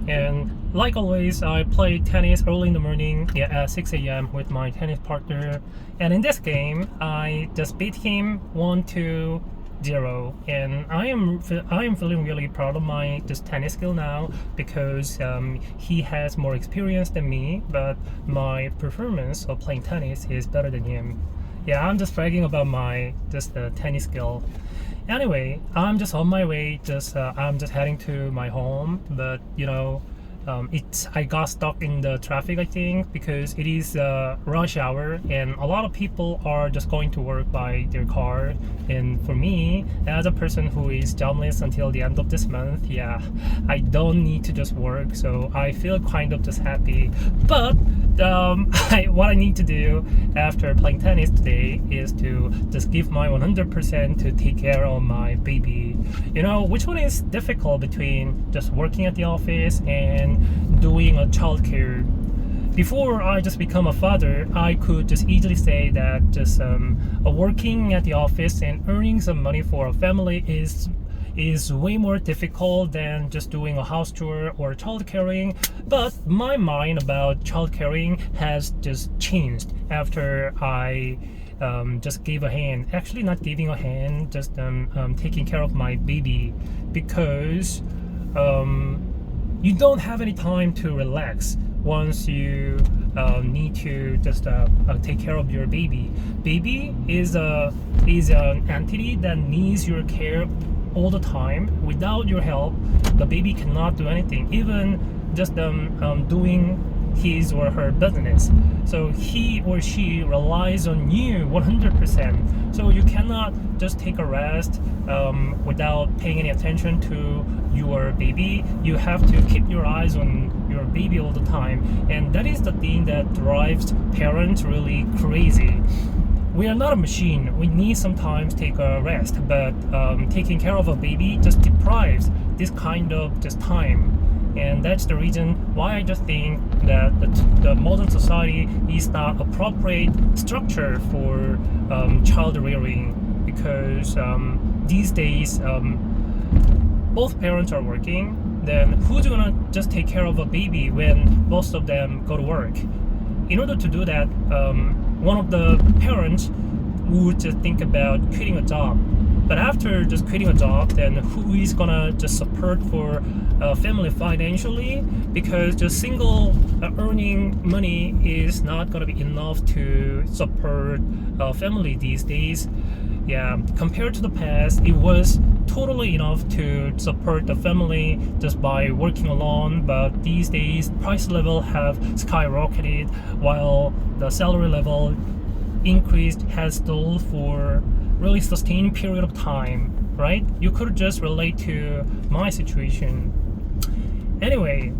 And like always, I play tennis early in the morning, at 6 a.m. with my tennis partner. And in this game, I just beat him 1-2-0. And I am feeling really proud of my just tennis skill now because he has more experience than me, but my performance of playing tennis is better than him. Yeah, I'm just bragging about my tennis skill. Anyway, I'm just on my way. I'm just heading to my home, but I got stuck in the traffic, I think, because it is rush hour and a lot of people are just going to work by their car. And for me, as a person who is jobless until the end of this month, yeah, I don't need to just work, so I feel kind of just happy. But what I need to do after playing tennis today is to just give my 100% to take care of my baby. Which one is difficult between just working at the office and doing a childcare? Before I just become a father, I could just easily say that working at the office and earning some money for a family is way more difficult than just doing a house chore or child caring. But my mind about child caring has just changed after I just gave a hand, actually not giving a hand, just taking care of my baby, because you don't have any time to relax once you need to just take care of your baby. Baby is an entity that needs your care all the time. Without your help, the baby cannot do anything, even just doing his or her business. So he or she relies on you 100%. So you cannot just take a rest without paying any attention to your baby. You have to keep your eyes on your baby all the time, and that is the thing that drives parents really crazy. We are not a machine. We need sometimes take a rest, but taking care of a baby just deprives this kind of just time. And that's the reason why I just think that the modern society is not appropriate structure for child rearing, because these days both parents are working. Then who's gonna just take care of a baby when most of them go to work? In order to do that, one of the parents would just think about quitting a job. But after just quitting a job, then who is gonna just support for family financially? Because just single earning money is not gonna be enough to support family these days. Yeah, compared to the past, it was totally enough to support the family just by working alone. But these days, price level have skyrocketed, while the salary level increased has stalled for really sustained period of time, right? You could just relate to my situation. Anyway,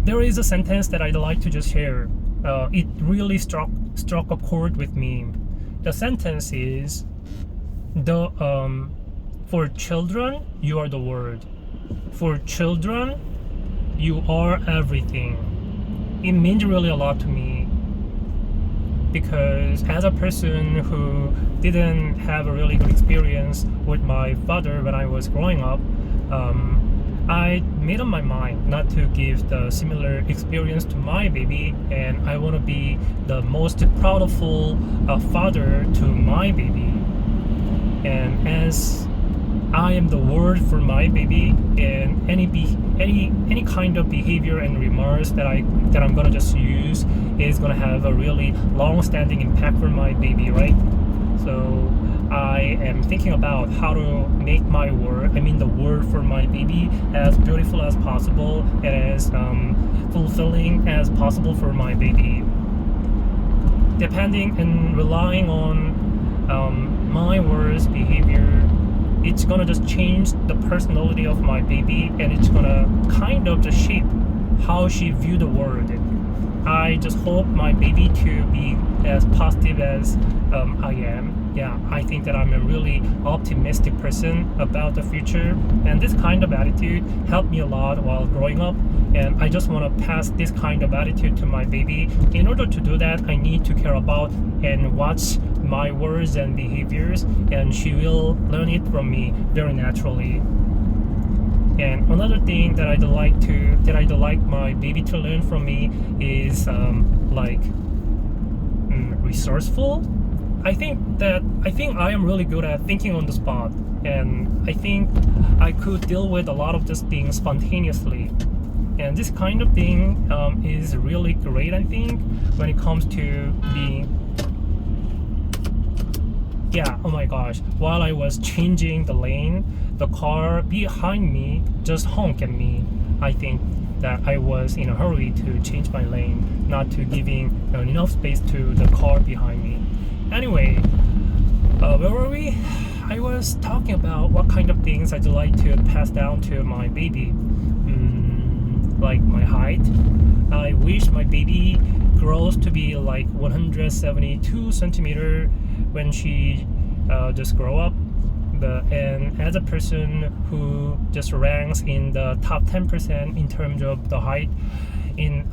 there is a sentence that I'd like to just share. It really struck a chord with me. The sentence is, for children, you are the world. For children, you are everything. It means really a lot to me, because as a person who didn't have a really good experience with my father when I was growing up, I made up my mind not to give the similar experience to my baby, and I want to be the most proudful father to my baby. And as I am the word for my baby, and any kind of behavior and remarks that I'm gonna just use is gonna have a really long-standing impact for my baby, right? So I am thinking about how to make the word for my baby as beautiful as possible and as fulfilling as possible for my baby. Depending and relying on my words, behavior, it's gonna just change the personality of my baby, and it's gonna kind of just shape how she view the world. I just hope my baby to be as positive as I am. Yeah, I think that I'm a really optimistic person about the future, and this kind of attitude helped me a lot while growing up, and I just want to pass this kind of attitude to my baby. In order to do that, I need to care about and watch my words and behaviors, and she will learn it from me very naturally. And another thing that I'd like my baby to learn from me is resourceful. I think I am really good at thinking on the spot, and I think I could deal with a lot of these things spontaneously. And this kind of thing is really great, I think, when it comes to being. Yeah, oh my gosh, while I was changing the lane, the car behind me just honked at me. I think that I was in a hurry to change my lane, not to giving enough space to the car behind me. Anyway, where were we? I was talking about what kind of things I'd like to pass down to my baby. Like my height. I wish my baby grows to be like 172 centimeter when she just grow up. And as a person who just ranks in the top 10% in terms of the height in